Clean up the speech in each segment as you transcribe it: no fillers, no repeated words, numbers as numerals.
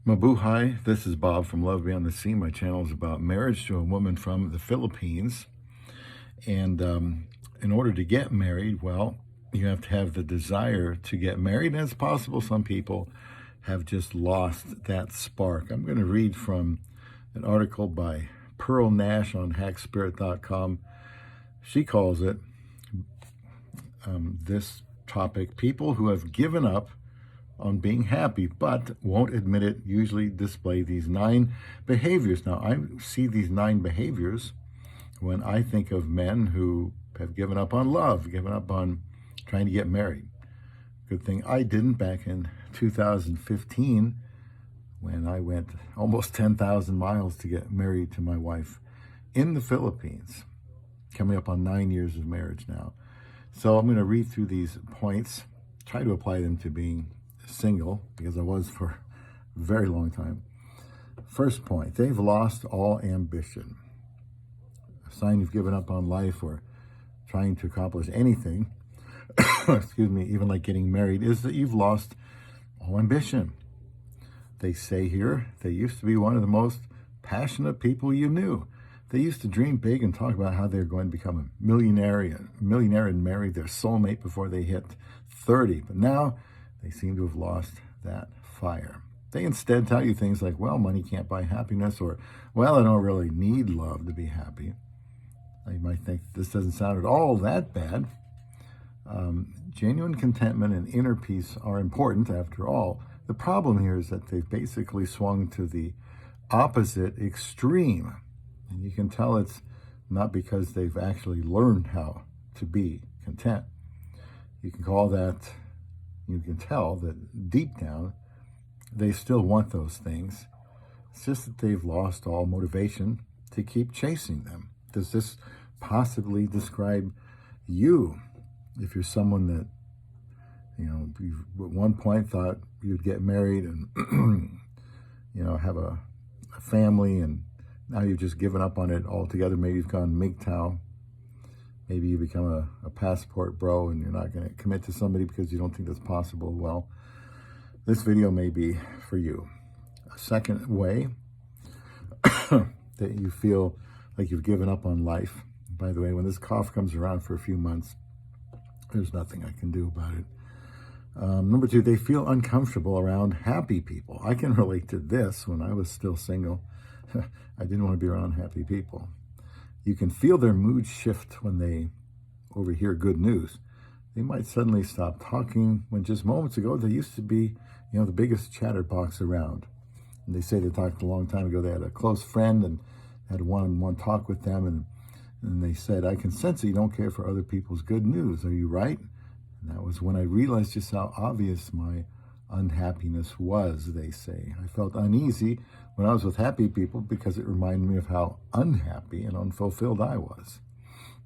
Mabuhay, this is Bob from Love Beyond the Sea. My channel is about marriage to a woman from the Philippines. And in order to get married, well, you have to have the desire to get married. And it's possible some people have just lost that spark. I'm going to read from an article by Pearl Nash on hackspirit.com. She calls it, this topic, people who have given up on being happy, but won't admit it, usually display these 9 behaviors. Now, I see these 9 behaviors when I think of men who have given up on love, given up on trying to get married. Good thing I didn't back in 2015 when I went almost 10,000 miles to get married to my wife in the Philippines, coming up on 9 years of marriage now. So I'm going to read through these points, try to apply them to being single, because I was for a very long time. First point, they've lost all ambition. A sign you've given up on life or trying to accomplish anything, excuse me, even like getting married, is that you've lost all ambition. They say here, they used to be one of the most passionate people you knew. They used to dream big and talk about how they're going to become a millionaire and marry their soulmate before they hit 30. But now they seem to have lost that fire. They instead tell you things like, well, money can't buy happiness, or, well, I don't really need love to be happy. You might think this doesn't sound at all that bad. Genuine contentment and inner peace are important, after all. The problem here is that they've basically swung to the opposite extreme. And you can tell it's not because they've actually learned how to be content. You can tell that deep down, they still want those things. It's just that they've lost all motivation to keep chasing them. Does this possibly describe you? If you're someone that, you at one point thought you'd get married and, have a family, and now you've just given up on it altogether. Maybe you've gone MGTOW. Maybe you become a passport bro and you're not going to commit to somebody because you don't think that's possible. Well, this video may be for you. A second way that you feel like you've given up on life. By the way, when this cough comes around for a few months, there's nothing I can do about it. Number 2, they feel uncomfortable around happy people. I can relate to this. When I was still single, I didn't want to be around happy people. You can feel their mood shift when they overhear good news. They might suddenly stop talking when just moments ago they used to be, the biggest chatterbox around. And they say they talked a long time ago. They had a close friend and had a one-on-one talk with them, and they said, I can sense that you don't care for other people's good news. Are you right? And that was when I realized just how obvious my unhappiness was, they say. I felt uneasy when I was with happy people because it reminded me of how unhappy and unfulfilled I was.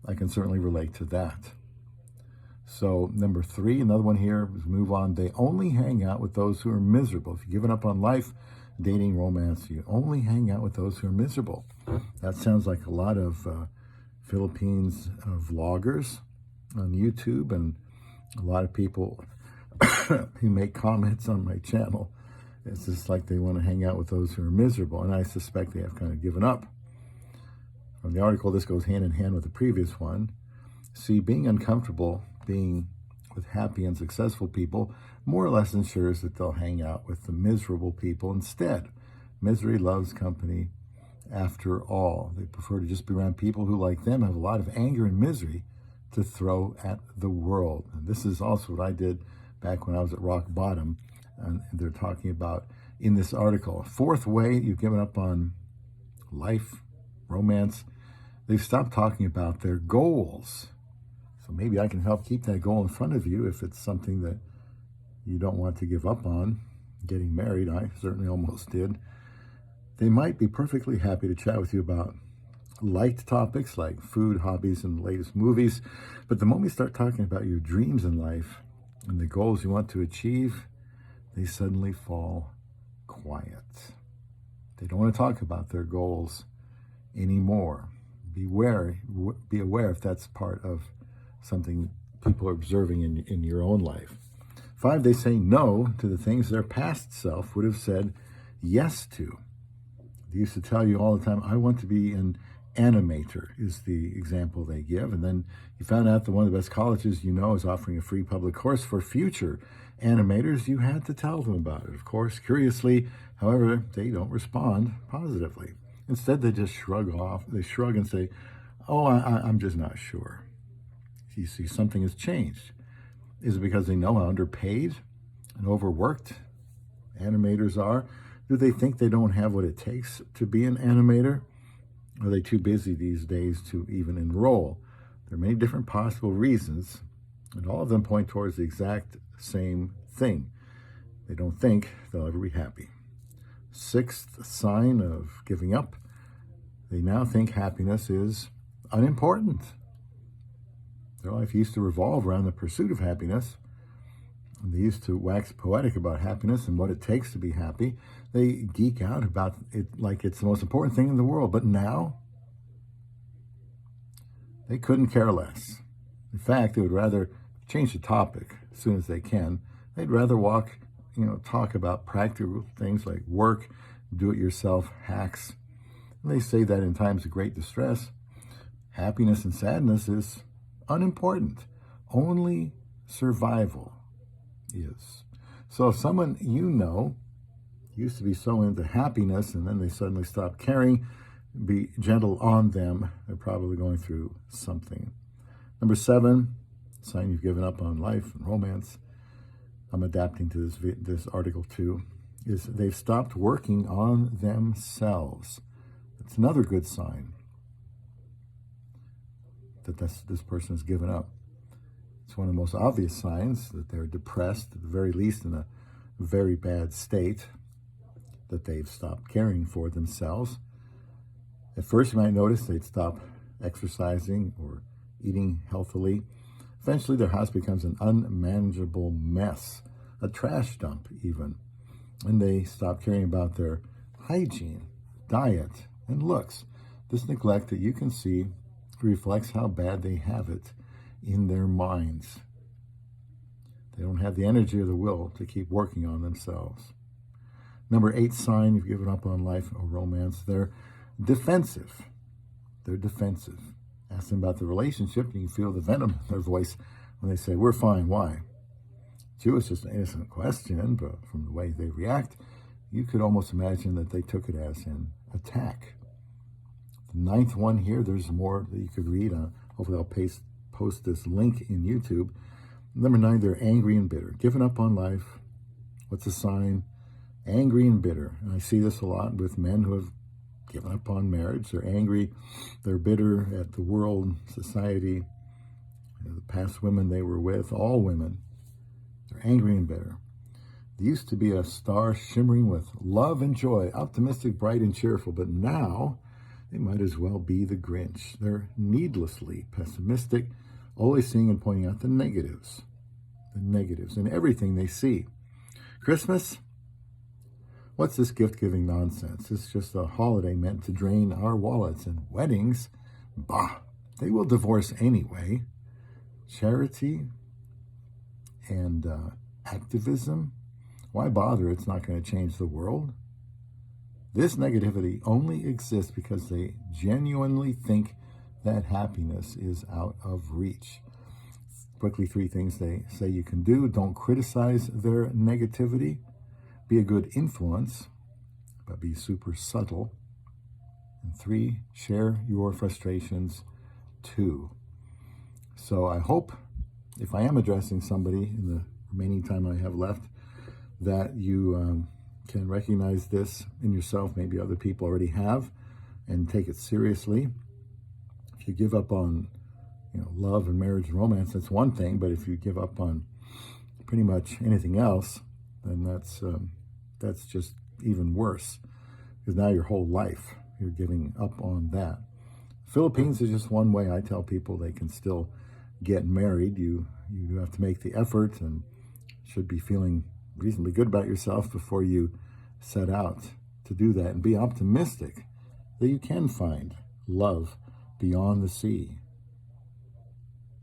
I can certainly relate to that. So number 3, another one here, is move on. They only hang out with those who are miserable. If you've given up on life, dating, romance, you only hang out with those who are miserable. That sounds like a lot of Philippines vloggers on YouTube, and a lot of people who make comments on my channel. It's just like they want to hang out with those who are miserable, and I suspect they have kind of given up. From the article, this goes hand in hand with the previous one. See, being uncomfortable being with happy and successful people more or less ensures that they'll hang out with the miserable people instead. Misery loves company, after all. They prefer to just be around people who, like them, have a lot of anger and misery to throw at the world. And this is also what I did back when I was at rock bottom. And they're talking about in this article. 4th way you've given up on life, romance. They've stopped talking about their goals. So maybe I can help keep that goal in front of you if it's something that you don't want to give up on. Getting married, I certainly almost did. They might be perfectly happy to chat with you about light topics like food, hobbies, and the latest movies. But the moment you start talking about your dreams in life and the goals you want to achieve, they suddenly fall quiet. They don't want to talk about their goals anymore. Be aware if that's part of something people are observing in your own life. 5, they say no to the things their past self would have said yes to. They used to tell you all the time, I want to be an animator, is the example they give. And then you found out that one of the best colleges you know is offering a free public course for future animators. You had to tell them about it, of course. Curiously, however, they don't respond positively. Instead, they just shrug off. They shrug and say, oh, I'm just not sure. You see, something has changed. Is it because they know how underpaid and overworked animators are? Do they think they don't have what it takes to be an animator? Are they too busy these days to even enroll? There are many different possible reasons, and all of them point towards the exact same thing. They don't think they'll ever be happy. Sixth sign of giving up, they now think happiness is unimportant. Their life used to revolve around the pursuit of happiness. And they used to wax poetic about happiness and what it takes to be happy. They geek out about it like it's the most important thing in the world. But now, they couldn't care less. In fact, they would rather change the topic as soon as they can. They'd rather talk about practical things like work, do-it-yourself hacks. And they say that in times of great distress, happiness and sadness is unimportant. Only survival is. So if someone you know used to be so into happiness and then they suddenly stop caring, be gentle on them. They're probably going through something. Number 7, sign you've given up on life and romance. I'm adapting to this article too, is they've stopped working on themselves. It's another good sign that this person has given up. It's one of the most obvious signs that they're depressed, at the very least in a very bad state, that they've stopped caring for themselves. At first, you might notice they'd stop exercising or eating healthily. Eventually, their house becomes an unmanageable mess, a trash dump even. And they stop caring about their hygiene, diet, and looks. This neglect that you can see reflects how bad they have it in their minds. They don't have the energy or the will to keep working on themselves. Number 8 sign you've given up on life or romance, they're defensive. They're defensive. Ask them about the relationship and you can feel the venom in their voice when they say, we're fine, why? To you, it's just an innocent question, but from the way they react, you could almost imagine that they took it as an attack. The 9th one here, there's more that you could read. Hopefully I'll post this link in YouTube. Number 9, they're angry and bitter. Given up on life. What's a sign? Angry and bitter. And I see this a lot with men who have given up on marriage. They're angry. They're bitter at the world, society, the past women they were with, all women. They're angry and bitter. They used to be a star shimmering with love and joy, optimistic, bright, and cheerful, but now they might as well be the Grinch. They're needlessly pessimistic, always seeing and pointing out the negatives in everything they see. Christmas? What's this gift-giving nonsense? It's just a holiday meant to drain our wallets. And weddings? Bah, they will divorce anyway. Charity and activism? Why bother? It's not going to change the world. This negativity only exists because they genuinely think that happiness is out of reach. Quickly, 3 things they say you can do. Don't criticize their negativity. Be a good influence, but be super subtle. And 3, share your frustrations too. So I hope, if I am addressing somebody in the remaining time I have left, that you can recognize this in yourself. Maybe other people already have, and take it seriously. If you give up on love and marriage and romance, that's one thing. But if you give up on pretty much anything else, then that's just even worse. Because now your whole life, you're giving up on that. Philippines is just one way I tell people they can still get married. You have to make the effort and should be feeling reasonably good about yourself before you set out to do that. And be optimistic that you can find love beyond the sea.